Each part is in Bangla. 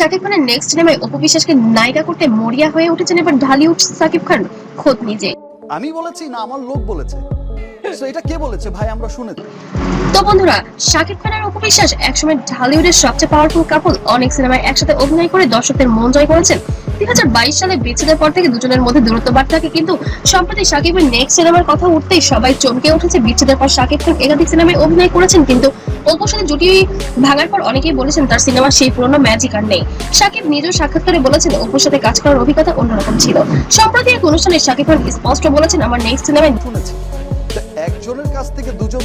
শাকিব খানের নেক্সট সিনেমায় অপু বিশ্বাসকে নায়িকা করতে মরিয়া হয়ে উঠেছেন এবার ঢালিউড শাকিব খান খোদ নিজে। আমি বলেছি না আমার লোক বলেছে? সো এটা কে বলেছে ভাই, আমরা শুনেছি। তো বন্ধুরা, শাকিব খান আর অপু বিশ্বাস একসময় ঢালিউডের সবচেয়ে পাওয়ারফুল কাপল, অনেক সিনেমায় একসাথে অভিনয় করে দর্শকদের মন জয় করেছেন। 2022 সালে বিচ্ছেদের পর থেকে দুজনের মধ্যে দূরত্ব বাড়তে থাকে, কিন্তু সম্প্রতি শাকিবের নেক্সট সিনেমার কথা উঠতেই সবাই চমকে উঠেছে। বিচ্ছেদের পর শাকিব খান একাধিক সিনেমায় অভিনয় করেছেন, কিন্তু অপুর সাথে জুটি ভাঙার পর অনেকেই বলেছেন তার সিনেমার সেই পুরনো ম্যাজিক আর নেই। শাকিব নিজেও সাক্ষাৎকারে বলেছেন অপুর সাথে কাজ করার অভিজ্ঞতা অন্যরকম ছিল। সম্প্রতি এক অনুষ্ঠানে শাকিব খান স্পষ্ট বলেছেন, আমার নেক্সট সিনেমায় শুনেছি একজনের কাছ থেকে দুজন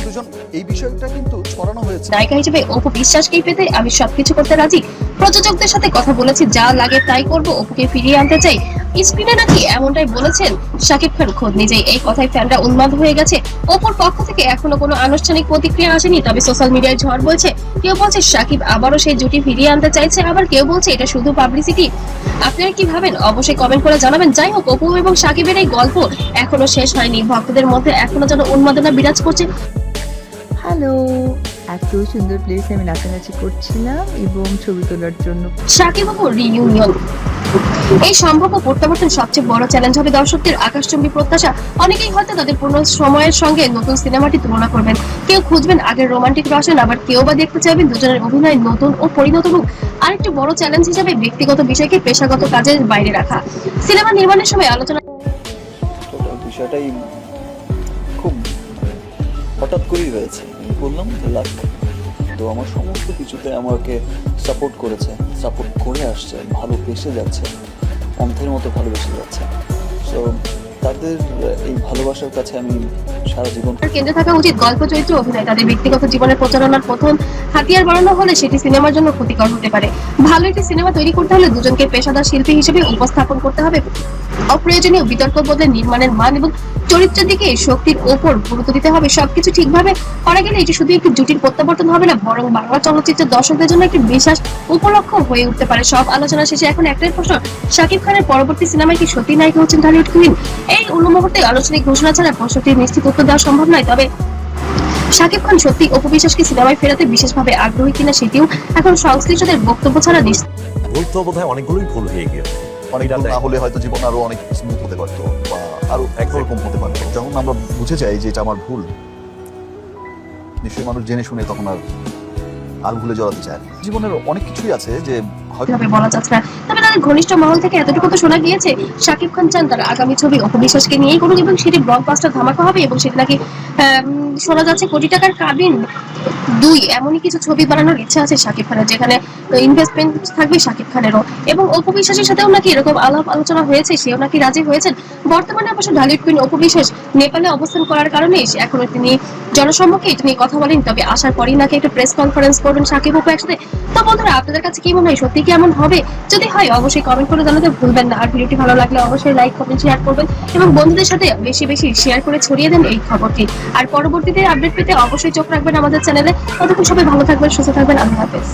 এই বিষয়টা কিন্তু ছড়ানো হয়েছে। নায়িকা হিসেবে অপু বিশ্বাসকেই পেতে আমি সবকিছু করতে রাজি। প্রযোজকদের সাথে কথা বলেছি, যা লাগে তাই করব, অপুকে ফিরিয়ে আনতে চাই। স্ক্রিনে নাকি এমনটাই বলেছেন শাকিব খান খোদ নিজেই। এই কথায় ফ্যানরা উন্মাদ হয়ে গেছে। অপুর পক্ষ থেকে এখনো কোনো আনুষ্ঠানিক প্রতিক্রিয়া আসেনি, তবে সোশ্যাল মিডিয়ায় ঝড় বলছে। কেউ বলছে শাকিব আবারও সেই জুটি ফিরিয়ে আনতে চাইছে, আবার কেউ বলছে এটা শুধু পাবলিসিটি। আপনারা কি ভাবেন অবশ্যই কমেন্ট করে জানাবেন। যাই হোক, অপু এবং শাকিবের এই গল্প এখনো শেষ হয়নি। ভক্তদের মধ্যে এখনো যেন উন্মাদনা বিরাজ করছে। হ্যালো, এত সুন্দর প্লেসে আমি নাচানাচি করছিলাম এবং ছবি তোলার জন্য। শাকিব অপু রিইউনিয়ন, এই সম্ভাব্য প্রত্যাবর্তন সবচেয়ে বড় চ্যালেঞ্জ হবে দর্শকদের আকাশচুম্বী প্রত্যাশা। অনেকেই হয়তো তাদের পুরনো সময়ের সঙ্গে নতুন সিনেমাটি তুলনা করবেন। কেউ খুঁজবেন আগের রোমান্টিক রসায়ন, আবার কেউ বা দেখতে চাইবেন দুজনের অভিনয় নতুন ও পরিণত রূপ। আরেকটি বড় চ্যালেঞ্জ হিসেবে ব্যক্তিগত বিষয়কে পেশাগত কাজের বাইরে রাখা। সিনেমা নির্মাণের সময় আলোচনা বিষয়টাই খুব হঠাৎ করেই হয়েছে। আমি বললাম লাক, তো আমার সমস্ত কিছুতে আমাকে সাপোর্ট করেছে, সাপোর্ট করে আসছে, ভালোবেসে যাচ্ছে, অন্ধের মতো ভালোবেসে যাচ্ছে। সো তাদের এই ভালোবাসার কাছে আমি সারা জীবন। কেন্দ্রে থাকা উচিত গল্প, চরিত্র, অভিনয়। তাদের ব্যক্তিগত জীবনের প্রচারণার প্রথম হাতিয়ার বানানো হলে সেটি সিনেমার জন্য ক্ষতিকর হতে পারে। ভালো একটি সিনেমা তৈরি করতে হলে দুজনকে পেশাদার শিল্পী হিসেবে উপস্থাপন করতে হবে। অপ্রয়োজনীয় বিতর্ক বদলে নির্মাণের মান এবং চরিত্রের দিকে শক্তির ওপর গুরুত্ব দিতে হবে। সবকিছু ঠিকভাবে করা গেলে এটি শুধু একটি জুটির প্রত্যাবর্তন হবে না, বরং বাংলা চলচ্চিত্রের দর্শকদের জন্য একটি বিশেষ উপলক্ষ হয়ে উঠতে পারে। সব আলোচনা শেষে এখন একটাই প্রশ্ন, শাকিব খানের পরবর্তী সিনেমায় কি সত্যি নায়িকা হচ্ছেন ঢালিউড কুইন? এই মুহূর্তে আলোচনায় ঘোষণা ছাড়া প্রশ্নটির নিশ্চিত উত্তর দেওয়া সম্ভব নয়। তবে শাকিব খান সত্যি অপু বিশ্বাসকে সিনেমায় ফেরাতে বিশেষভাবে আগ্রহী কিনা সেটিও এখন সংশ্লিষ্টদের বক্তব্য ছাড়া নিশ্চিত। ভুল তো বোধহয় অনেকগুলোই ভুল হয়ে গিয়েছে। অনেক ভুল না হলে হয়তো জীবন আরো অনেক স্মুথ হতে পারতো বা আরো একরকম হতে পারতো। যখন আমরা বুঝে যাই যে এটা আমার ভুল, নিশ্চয়ই মানুষ জেনে শুনে তখন আর ভুলে জড়াতে চায়। জীবনের অনেক কিছুই আছে যে হয়তো বলা যাচ্ছে না। তবে তাদের ঘনিষ্ঠ মহল থেকে এতটুকু তো শোনা গিয়েছে, শাকিব খান চান তার আগামী ছবি অপু বিশ্বাসকে নিয়েই করুক এবং সেটি ব্লকবাস্টার ধামাকা হবে। এবং সেটি নাকি শোনা যাচ্ছে কোটি টাকার কাবিন 2 এমনই কিছু ছবি বানানোর ইচ্ছা আছে শাকিব খানের, যেখানে ইনভেস্টমেন্ট থাকবে শাকিব খানেরও। এবং অপু বিশ্বাসের সাথেও নাকি এরকম আলাপ আলোচনা হয়েছে, সেও নাকি রাজি হয়েছেন। বর্তমানে অবশ্য ঢালিউড কুইন অপু বিশ্বাস নেপালে অবস্থান করার কারণে এখনো তিনি জনসম্মুখে এটা নিয়ে কথা বলেন। তবে আসার পরই নাকি একটা প্রেস কনফারেন্স করবেন শাকিব অপু একসাথে। তো বন্ধুরা, আপনাদের কাছে কি মনে হয়, সত্যি কি এমন হবে? যদি হয় অবশ্যই কমেন্ট করে জানাতে ভুলবেন না। আর ভিডিওটি ভালো লাগলে অবশ্যই লাইক, কমেন্ট, শেয়ার করবেন এবং বন্ধুদের সাথে বেশি বেশি শেয়ার করে ছড়িয়ে দেন এই খবরটি। আর পরবর্তীতে আপডেট পেতে অবশ্যই চোখ রাখবেন আমাদের চ্যানেলে। ততক্ষণ সবাই ভালো থাকবেন, সুস্থ থাকবেন। আল্লাহ হাফেজ।